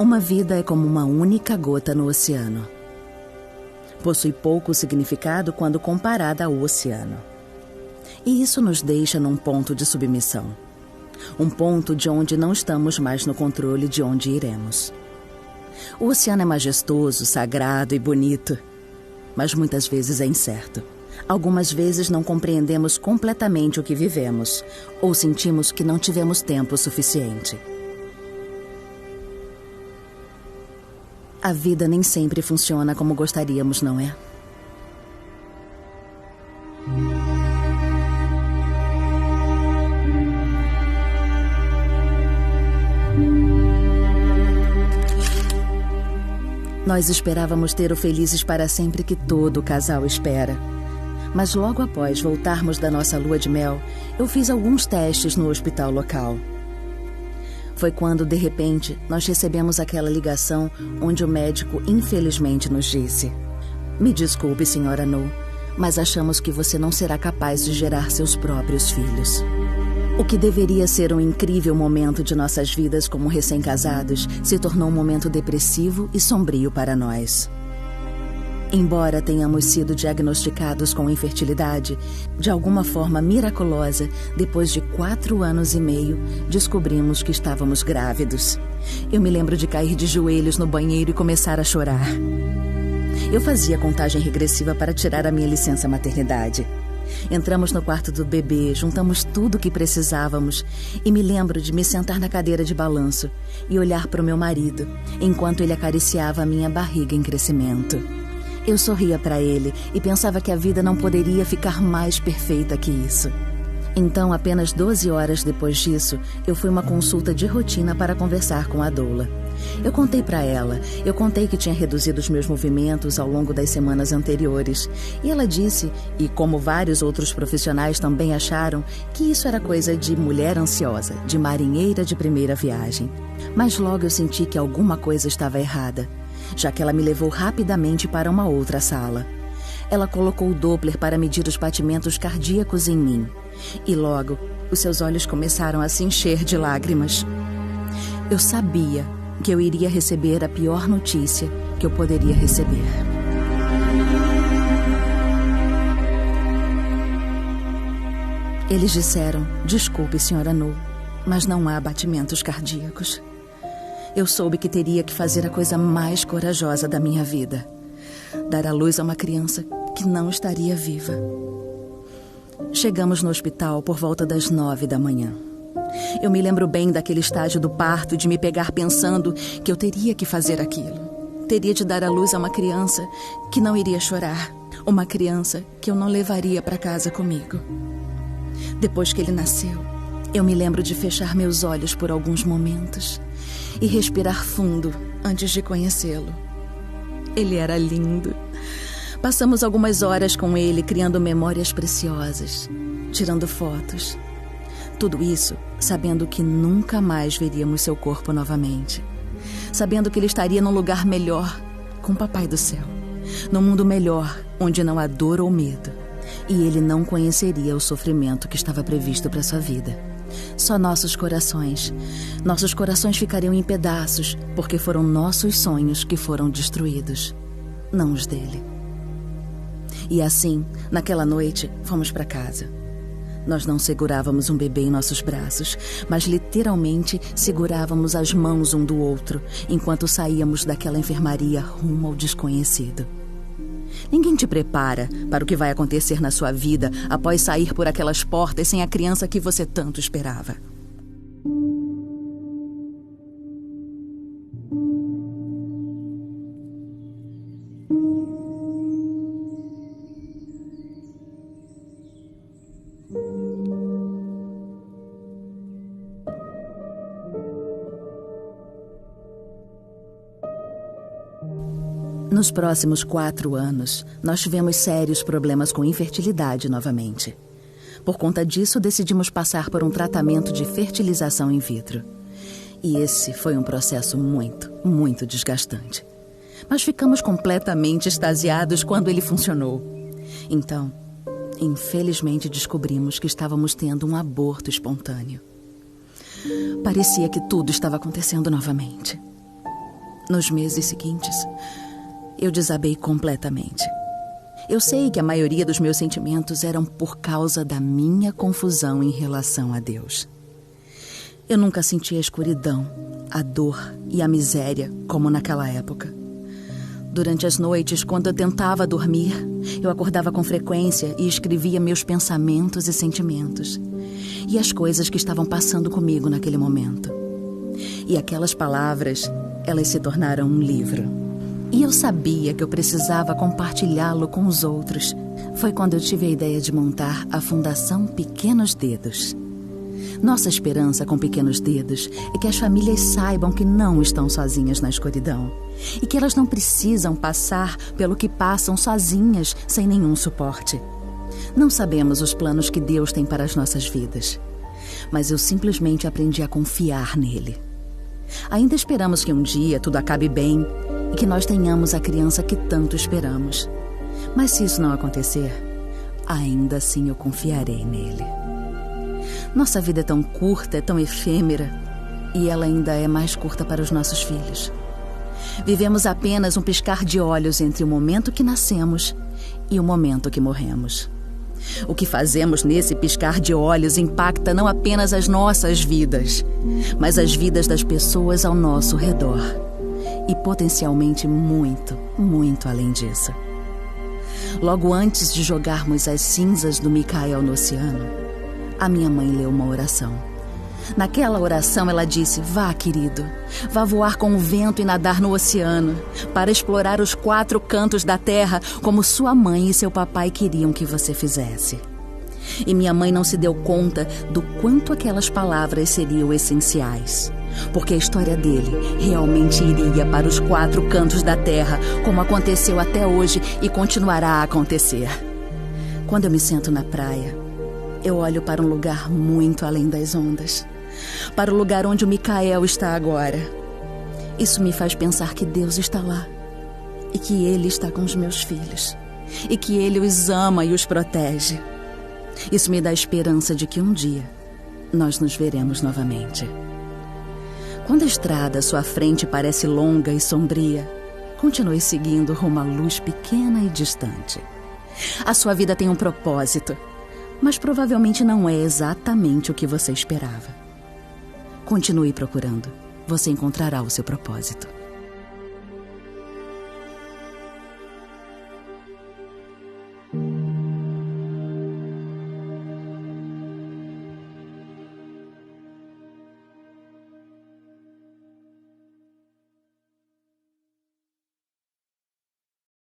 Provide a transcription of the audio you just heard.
Uma vida é como uma única gota no oceano. Possui pouco significado quando comparada ao oceano. E isso nos deixa num ponto de submissão. Um ponto de onde não estamos mais no controle de onde iremos. O oceano é majestoso, sagrado e bonito, mas muitas vezes é incerto. Algumas vezes não compreendemos completamente o que vivemos, ou sentimos que não tivemos tempo suficiente. A vida nem sempre funciona como gostaríamos, não é? Nós esperávamos ter o felizes para sempre que todo casal espera. Mas logo após voltarmos da nossa lua de mel, eu fiz alguns testes no hospital local. Foi quando, de repente, nós recebemos aquela ligação onde o médico infelizmente nos disse: "Me desculpe, senhora No, mas achamos que você não será capaz de gerar seus próprios filhos." O que deveria ser um incrível momento de nossas vidas como recém-casados se tornou um momento depressivo e sombrio para nós. Embora tenhamos sido diagnosticados com infertilidade, de alguma forma miraculosa, depois de 4 anos e meio, descobrimos que estávamos grávidos. Eu me lembro de cair de joelhos no banheiro e começar a chorar. Eu fazia contagem regressiva para tirar a minha licença maternidade. Entramos no quarto do bebê, juntamos tudo o que precisávamos e me lembro de me sentar na cadeira de balanço e olhar para o meu marido, enquanto ele acariciava a minha barriga em crescimento. Eu sorria para ele e pensava que a vida não poderia ficar mais perfeita que isso. Então, apenas 12 horas depois disso, eu fui uma consulta de rotina para conversar com a doula. Eu contei para ela, que tinha reduzido os meus movimentos ao longo das semanas anteriores. E ela disse, e como vários outros profissionais também acharam, que isso era coisa de mulher ansiosa, de marinheira de primeira viagem. Mas logo eu senti que alguma coisa estava errada, já que ela me levou rapidamente para uma outra sala. Ela colocou o Doppler para medir os batimentos cardíacos em mim. E logo, os seus olhos começaram a se encher de lágrimas. Eu sabia que eu iria receber a pior notícia que eu poderia receber. Eles disseram: "Desculpe, senhora No, mas não há batimentos cardíacos." Eu soube que teria que fazer a coisa mais corajosa da minha vida: dar à luz a uma criança que não estaria viva. Chegamos no hospital por volta das 9 da manhã. Eu me lembro bem daquele estágio do parto, de me pegar pensando que eu teria que fazer aquilo. Teria de dar à luz a uma criança que não iria chorar, uma criança que eu não levaria para casa comigo. Depois que ele nasceu, eu me lembro de fechar meus olhos por alguns momentos e respirar fundo antes de conhecê-lo. Ele era lindo. Passamos algumas horas com ele, criando memórias preciosas, tirando fotos. Tudo isso sabendo que nunca mais veríamos seu corpo novamente. Sabendo que ele estaria num lugar melhor, com o Papai do Céu. Num mundo melhor, onde não há dor ou medo. E ele não conheceria o sofrimento que estava previsto para sua vida. Só nossos corações ficariam em pedaços, porque foram nossos sonhos que foram destruídos, não os dele. E assim, naquela noite, fomos para casa. Nós não segurávamos um bebê em nossos braços, mas literalmente segurávamos as mãos um do outro, enquanto saíamos daquela enfermaria rumo ao desconhecido. Ninguém te prepara para o que vai acontecer na sua vida após sair por aquelas portas sem a criança que você tanto esperava. Nos próximos 4 anos, nós tivemos sérios problemas com infertilidade novamente. Por conta disso, decidimos passar por um tratamento de fertilização in vitro. E esse foi um processo muito, muito desgastante. Mas ficamos completamente extasiados quando ele funcionou. Então, infelizmente descobrimos que estávamos tendo um aborto espontâneo. Parecia que tudo estava acontecendo novamente. Nos meses seguintes, eu desabei completamente. Eu sei que a maioria dos meus sentimentos eram por causa da minha confusão em relação a Deus. Eu nunca senti a escuridão, a dor e a miséria como naquela época. Durante as noites, quando eu tentava dormir, eu acordava com frequência e escrevia meus pensamentos e sentimentos, e as coisas que estavam passando comigo naquele momento. E aquelas palavras, elas se tornaram um livro. E eu sabia que eu precisava compartilhá-lo com os outros. Foi quando eu tive a ideia de montar a Fundação Pequenos Dedos. Nossa esperança com Pequenos Dedos é que as famílias saibam que não estão sozinhas na escuridão e que elas não precisam passar pelo que passam sozinhas, sem nenhum suporte. Não sabemos os planos que Deus tem para as nossas vidas, mas eu simplesmente aprendi a confiar nele. Ainda esperamos que um dia tudo acabe bem e que nós tenhamos a criança que tanto esperamos. Mas se isso não acontecer, ainda assim eu confiarei nele. Nossa vida é tão curta, é tão efêmera, e ela ainda é mais curta para os nossos filhos. Vivemos apenas um piscar de olhos entre o momento que nascemos e o momento que morremos. O que fazemos nesse piscar de olhos impacta não apenas as nossas vidas, mas as vidas das pessoas ao nosso redor. E potencialmente muito, muito além disso. Logo antes de jogarmos as cinzas do Micael no oceano, a minha mãe leu uma oração. Naquela oração ela disse: vá, querido, vá voar com o vento e nadar no oceano, para explorar os 4 cantos da terra como sua mãe e seu papai queriam que você fizesse. E minha mãe não se deu conta do quanto aquelas palavras seriam essenciais, porque a história dele realmente iria para os 4 cantos da terra, como aconteceu até hoje e continuará a acontecer. Quando eu me sento na praia, eu olho para um lugar muito além das ondas, para o lugar onde o Micael está agora. Isso me faz pensar que Deus está lá e que Ele está com os meus filhos e que Ele os ama e os protege. Isso me dá esperança de que um dia nós nos veremos novamente. Quando a estrada à sua frente parece longa e sombria, continue seguindo rumo à luz pequena e distante. A sua vida tem um propósito, mas provavelmente não é exatamente o que você esperava. Continue procurando. Você encontrará o seu propósito.